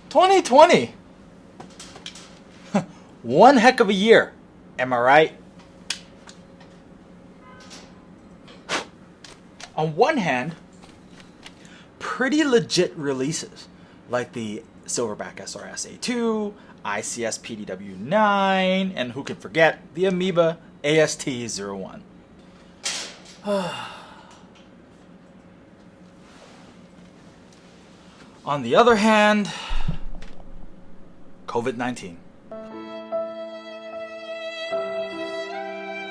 2020. One heck of a year. Am I right? On one hand, pretty legit releases like the Silverback SRS A2, ICS PDW9, and who can forget the Amoeba AST01. On the other hand, COVID-19.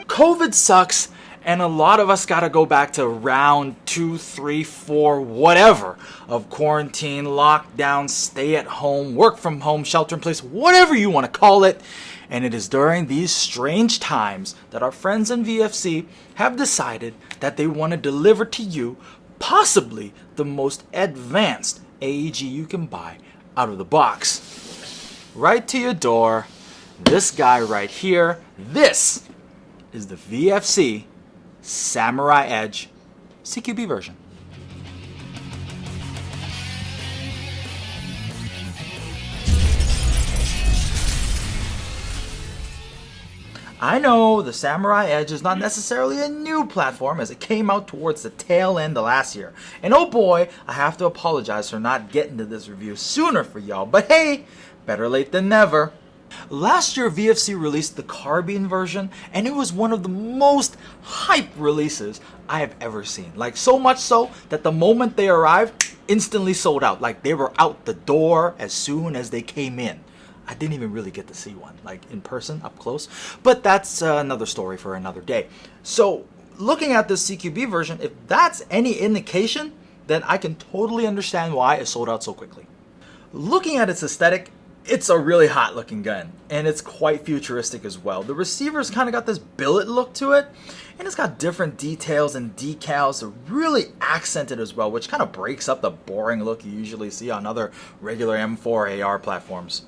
COVID sucks, and a lot of us gotta go back to round 2, 3, 4, whatever of quarantine, lockdown, stay at home, work from home, shelter in place, whatever you want to call it. And it is during these strange times that our friends in VFC have decided that they want to deliver to you possibly the most advanced AEG you can buy out of the box. Right to your door. This guy right here. This is the VFC Samurai Edge CQB version. I know the Samurai Edge is not necessarily a new platform, as it came out towards the tail end of last year. And oh boy, I have to apologize for not getting to this review sooner for y'all, but hey, better late than never. Last year, VFC released the carbine version, and it was one of the most hype releases I have ever seen. Like, so much so that the moment they arrived, instantly sold out. Like, they were out the door as soon as they came in. I didn't even really get to see one, like in person, up close. But that's another story for another day. So, looking at this CQB version, if that's any indication, then I can totally understand why it sold out so quickly. Looking at its aesthetic, it's a really hot looking gun, and it's quite futuristic as well. The receiver's kind of got this billet look to it, and it's got different details and decals that are really accented as well, which kind of breaks up the boring look you usually see on other regular M4 AR platforms.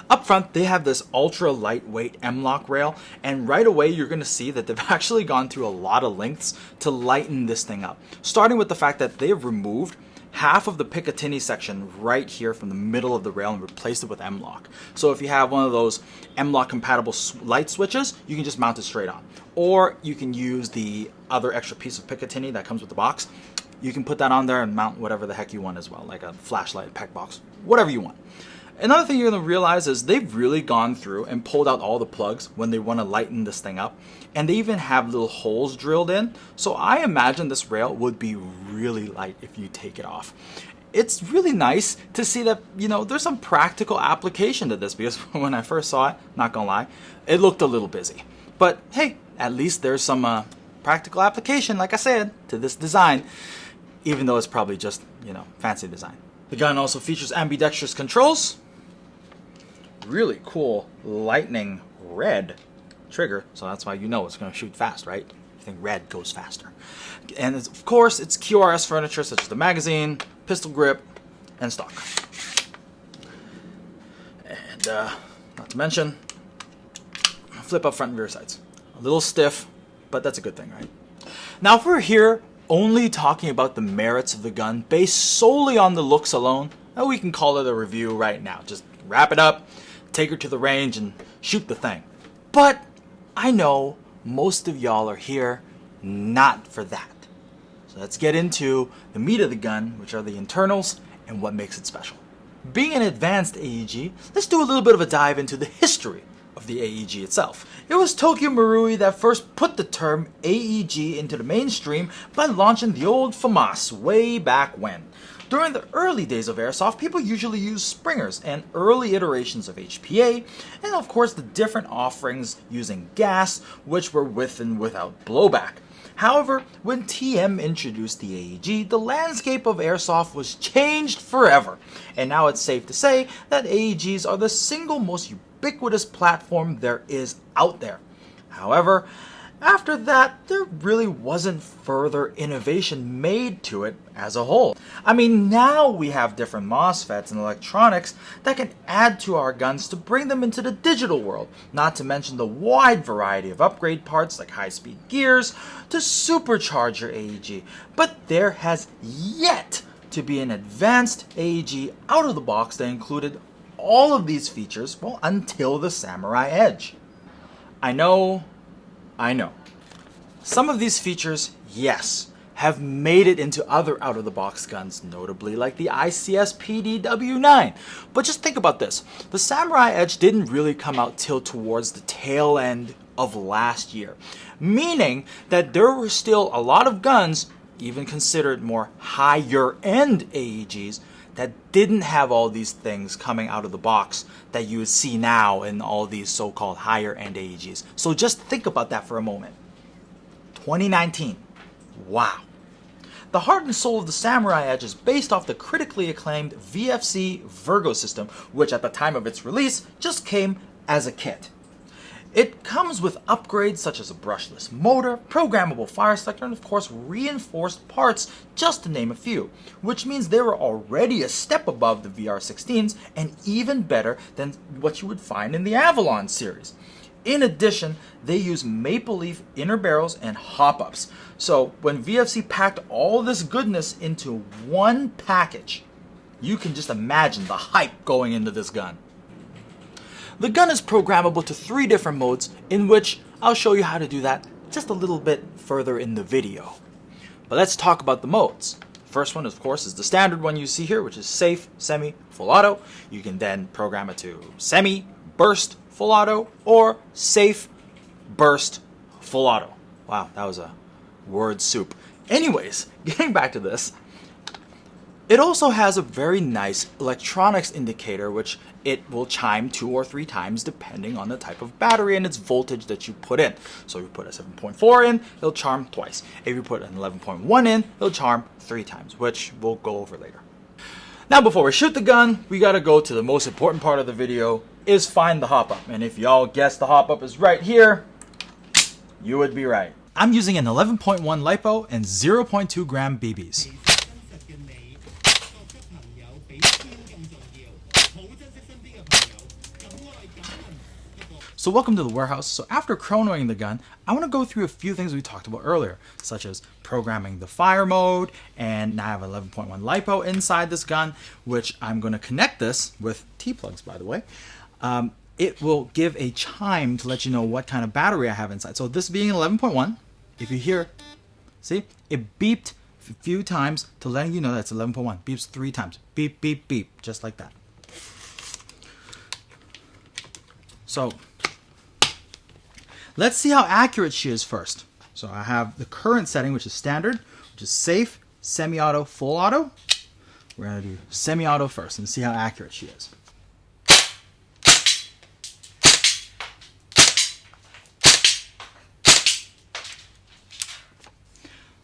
Up front, they have this ultra lightweight M-LOK rail, and right away you're going to see that they've actually gone through a lot of lengths to lighten this thing up. Starting with the fact that they've removed half of the Picatinny section right here from the middle of the rail and replaced it with M-LOK. So if you have one of those M-LOK compatible light switches, you can just mount it straight on. Or you can use the other extra piece of Picatinny that comes with the box. You can put that on there and mount whatever the heck you want as well, like a flashlight, PEC box, whatever you want. Another thing you're going to realize is they've really gone through and pulled out all the plugs when they want to lighten this thing up. And they even have little holes drilled in. So I imagine this rail would be really light if you take it off. It's really nice to see that, you know, there's some practical application to this, because when I first saw it, not gonna lie, it looked a little busy. But hey, at least there's some practical application, like I said, to this design, even though it's probably just, you know, fancy design. The gun also features ambidextrous controls. Really cool lightning red trigger, so that's why you know it's going to shoot fast, right? I think red goes faster. And of course, it's QRS furniture such as the magazine, pistol grip, and stock. And not to mention, flip up front and rear sights. A little stiff, but that's a good thing, right? Now, if we're here only talking about the merits of the gun based solely on the looks alone, we can call it a review right now. Just wrap it up, take her to the range, and shoot the thing. But I know most of y'all are here not for that. So let's get into the meat of the gun, which are the internals and what makes it special. Being an advanced AEG, let's do a little bit of a dive into the history of the AEG itself. It was Tokyo Marui that first put the term AEG into the mainstream by launching the old FAMAS way back when. During the early days of airsoft, people usually used springers and early iterations of HPA, and of course the different offerings using gas, which were with and without blowback. However, when TM introduced the AEG, the landscape of airsoft was changed forever, and now it's safe to say that AEGs are the single most ubiquitous platform there is out there. However, after that, there really wasn't further innovation made to it as a whole. I mean, now we have different MOSFETs and electronics that can add to our guns to bring them into the digital world, not to mention the wide variety of upgrade parts like high-speed gears to supercharge your AEG. But there has yet to be an advanced AEG out of the box that included all of these features, well, until the Samurai Edge. I know. Some of these features, yes, have made it into other out-of-the-box guns, notably like the ICS PDW9. But just think about this. The Samurai Edge didn't really come out till towards the tail end of last year, meaning that there were still a lot of guns, even considered more higher-end AEGs, that didn't have all these things coming out of the box that you would see now in all these so-called higher-end AEGs. So just think about that for a moment. 2019. Wow. The heart and soul of the Samurai Edge is based off the critically acclaimed VFC Virgo system, which at the time of its release just came as a kit. It comes with upgrades such as a brushless motor, programmable fire selector, and of course reinforced parts, just to name a few, which means they were already a step above the VR16s and even better than what you would find in the Avalon series. In addition, they use maple leaf inner barrels and hop-ups. So when VFC packed all this goodness into one package, you can just imagine the hype going into this gun. The gun is programmable to 3 different modes, in which I'll show you how to do that just a little bit further in the video. But let's talk about the modes. The first one, of course, is the standard one you see here, which is safe, semi, full auto. You can then program it to semi, burst, full auto, or safe, burst, full auto. Wow, that was a word soup. Anyways, getting back to this, it also has a very nice electronics indicator, which it will chime 2 or 3 times depending on the type of battery and its voltage that you put in. So if you put a 7.4 in, it'll charm twice. If you put an 11.1 in, it'll charm 3 times, which we'll go over later. Now before we shoot the gun, we gotta go to the most important part of the video, is find the hop-up. And if y'all guess the hop-up is right here, you would be right. I'm using an 11.1 LiPo and 0.2 gram BBs. So welcome to the warehouse. So after chronoing the gun, I want to go through a few things we talked about earlier, such as programming the fire mode, and now I have 11.1 LiPo inside this gun, which I'm going to connect this with T-plugs, by the way. It will give a chime to let you know what kind of battery I have inside. So this being 11.1, if you hear, see, it beeped a few times to letting you know that's 11.1. Beeps 3 times. Beep, beep, beep, just like that. So let's see how accurate she is first. So I have the current setting, which is standard, which is safe, semi-auto, full auto. We're going to do semi-auto first and see how accurate she is.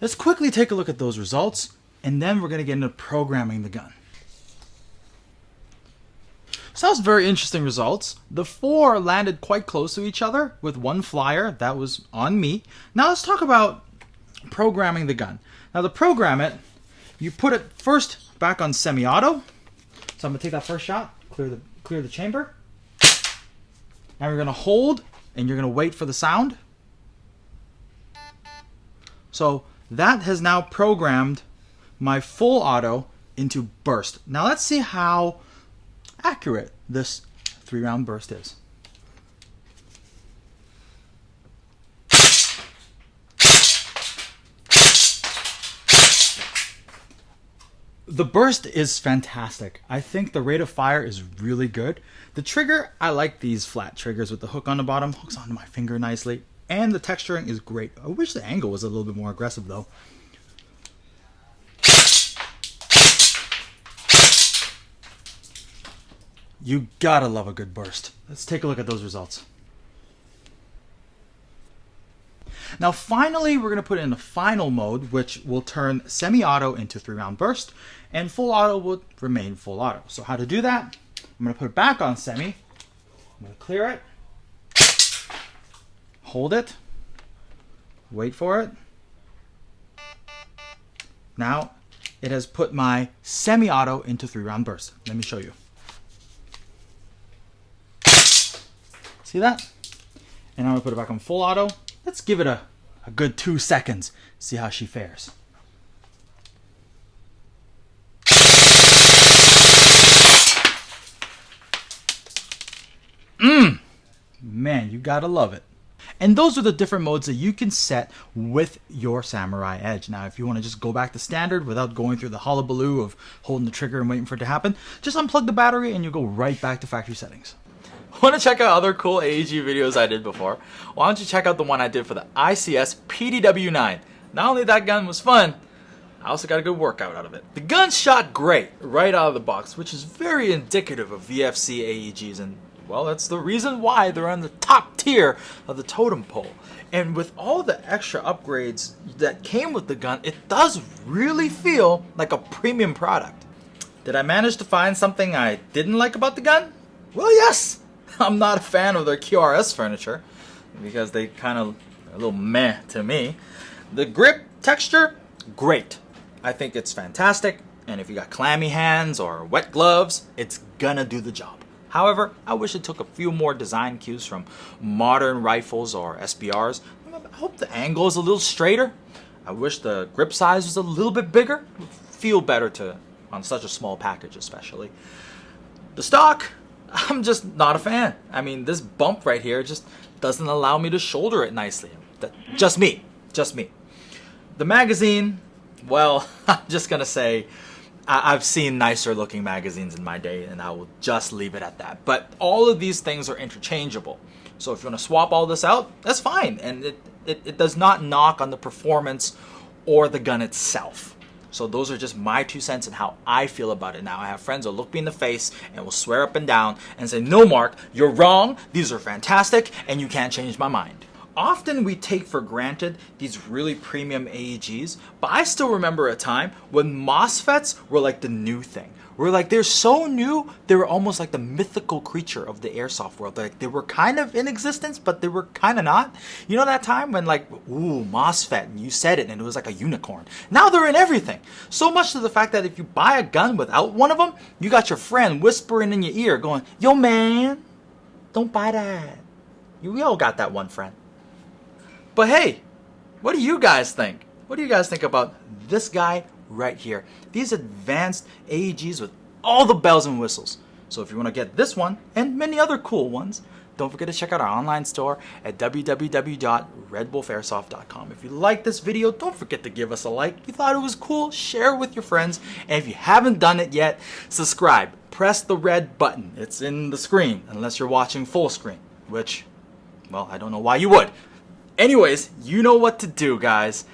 Let's quickly take a look at those results, and then we're going to get into programming the gun. So that was very interesting results. The 4 landed quite close to each other with 1 flyer. That was on me. Now let's talk about programming the gun. Now to program it, you put it first back on semi-auto. So I'm going to take that first shot, clear the chamber. Now you're going to hold, and you're going to wait for the sound. So that has now programmed my full auto into burst. Now let's see how accurate this 3-round burst is. The burst is fantastic. I think the rate of fire is really good. The trigger, I like these flat triggers with the hook on the bottom. Hooks onto my finger nicely. And the texturing is great. I wish the angle was a little bit more aggressive though. You gotta love a good burst. Let's take a look at those results. Now finally, we're gonna put in a final mode, which will turn semi-auto into 3-round burst, and full auto will remain full auto. So how to do that? I'm gonna put it back on semi. I'm gonna clear it. Hold it. Wait for it. Now it has put my semi-auto into 3-round burst. Let me show you. See that? And I'm going to put it back on full auto. Let's give it a good 2 seconds. See how she fares. gotta love it. And those are the different modes that you can set with your Samurai Edge. Now, if you want to just go back to standard without going through the hullabaloo of holding the trigger and waiting for it to happen, just unplug the battery and you'll go right back to factory settings. Want to check out other cool AEG videos I did before? Why don't you check out the one I did for the ICS PDW9. Not only that gun was fun, I also got a good workout out of it. The gun shot great right out of the box, which is very indicative of VFC AEGs, and well, that's the reason why they're on the top tier of the totem pole. And with all the extra upgrades that came with the gun, it does really feel like a premium product. Did I manage to find something I didn't like about the gun? Well, yes! I'm not a fan of their QRS furniture because they kind of are a little meh to me. The grip texture, great. I think it's fantastic, and if you got clammy hands or wet gloves, it's gonna do the job. However, I wish it took a few more design cues from modern rifles or SBRs. I hope the angle is a little straighter. I wish the grip size was a little bit bigger. It would feel better on such a small package especially. The stock, I'm just not a fan. I mean, this bump right here just doesn't allow me to shoulder it nicely. Just me. The magazine, well, I'm just gonna say, I've seen nicer looking magazines in my day, and I will just leave it at that. But all of these things are interchangeable. So if you want to swap all this out, that's fine. And it does not knock on the performance or the gun itself. So those are just my 2 cents and how I feel about it now. I have friends who look me in the face and will swear up and down and say, no, Mark, you're wrong. These are fantastic, and you can't change my mind. Often we take for granted these really premium AEGs, but I still remember a time when MOSFETs were like the new thing. We're like, they're so new, they were almost like the mythical creature of the airsoft world. Like, they were kind of in existence, but they were kind of not. You know that time when like, ooh, MOSFET, and you said it and it was like a unicorn. Now they're in everything. So much to the fact that if you buy a gun without one of them, you got your friend whispering in your ear going, yo man, don't buy that. We all got that one friend. But hey, what do you guys think? What do you guys think about this guy right here? These advanced AEGs with all the bells and whistles. So if you want to get this one and many other cool ones, don't forget to check out our online store at www.redwolfairsoft.com. If you like this video, don't forget to give us a like. If you thought it was cool, share it with your friends. And if you haven't done it yet, subscribe. Press the red button. It's in the screen, unless you're watching full screen, which, well, I don't know why you would. Anyways, you know what to do, guys.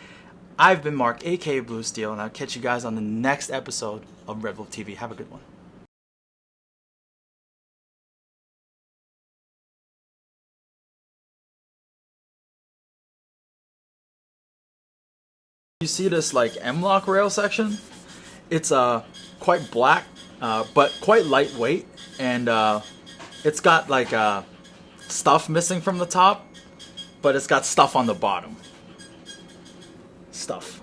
I've been Mark, aka Blue Steel, and I'll catch you guys on the next episode of RedWolf TV. Have a good one. You see this like M-lock rail section? It's quite black, but quite lightweight, and it's got like stuff missing from the top, but it's got stuff on the bottom. Stuff.